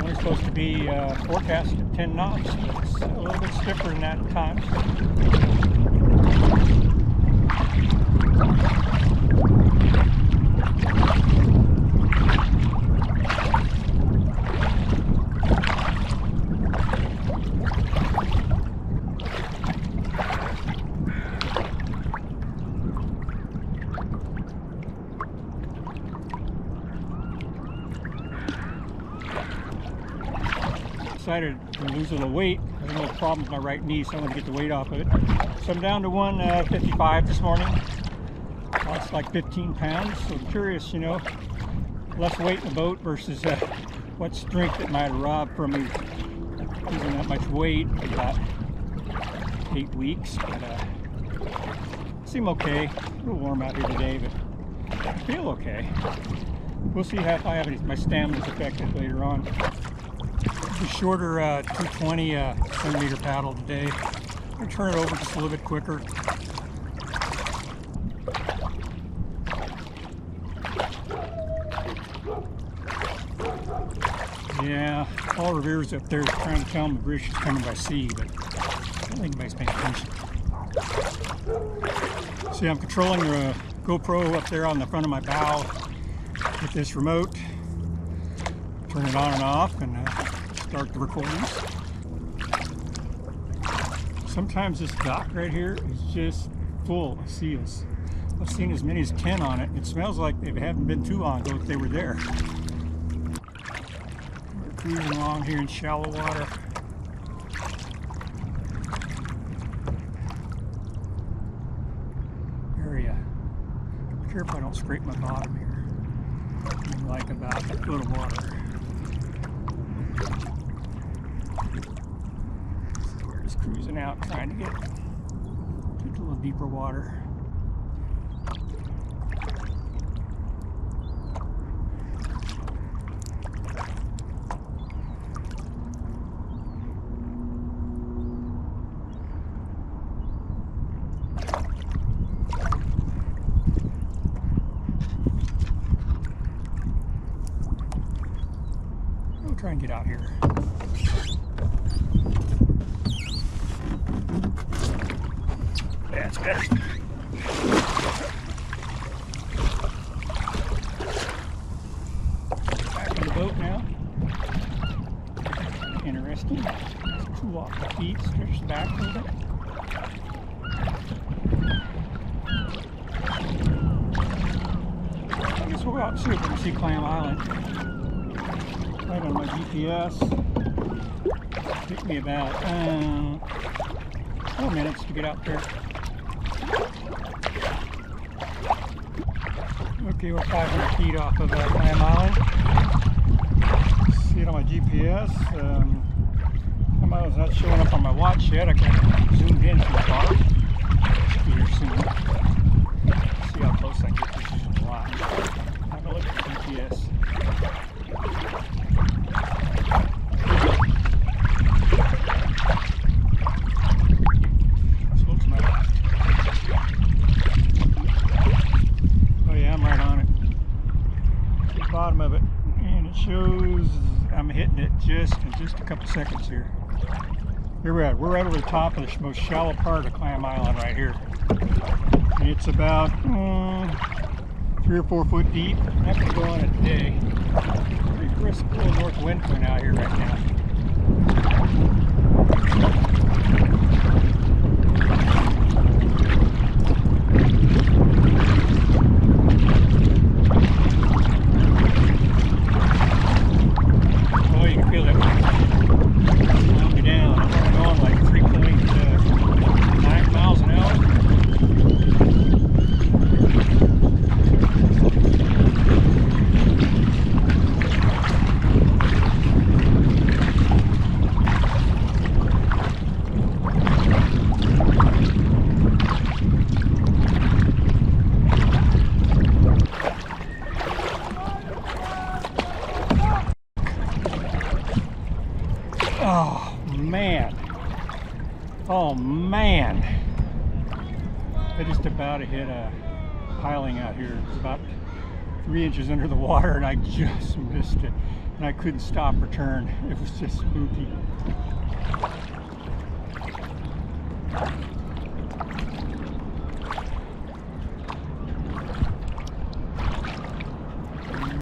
Only supposed to be forecast at 10 knots, but it's a little bit stiffer than that at times. Decided to lose a little weight. I have a little problem with my right knee, so I want to get the weight off of it. So I'm down to 155 this morning. Lost like 15 pounds. So I'm curious, you know, less weight in the boat versus what strength it might have robbed from me losing that much weight in about 8 weeks. But seem okay. A little warm out here today, but I feel okay. We'll see if I have any, my stamina's affected later on. The shorter 220 centimeter paddle today. I'm going to turn it over just a little bit quicker. Yeah, Paul Revere's up there trying to tell him the British is coming by sea, but I don't think anybody's paying attention. See, I'm controlling the GoPro up there on the front of my bow with this remote. Turn it on and off and start the recordings. Sometimes this dock right here is just full of seals. I've seen as many as 10 on it. It smells like they haven't been too long ago if they were there. We're cruising along here in shallow water. Area. Be careful I don't scrape my bottom here. Like about a foot of water. Cruising out, trying to get a little deeper water. We'll try and get out here. That's better. Back in the boat now. Interesting. Let's cool off the feet, stretch the back a little bit. I guess we'll go out and see if we can see Clam Island. Right on my GPS. Took me about 4 minutes to get out there. Okay, we're 500 feet off of Clam Island. See it on my GPS. Clam Island's not showing up on my watch yet. I got zoomed in too far. Should be here soon. See how close I get. This is a lot. Have a look at the GPS. Bottom of it, and it shows I'm hitting it just in just a couple seconds here. Here we're at. We're right over the top of the most shallow part of Clam Island right here. And it's about 3 or 4 foot deep. I'm not going to go on it today. Pretty brisk little north wind coming out here right now. Oh man, I just about hit a piling out here. It's about 3 inches under the water and I just missed it. and I couldn't stop or turn. It was just spooky.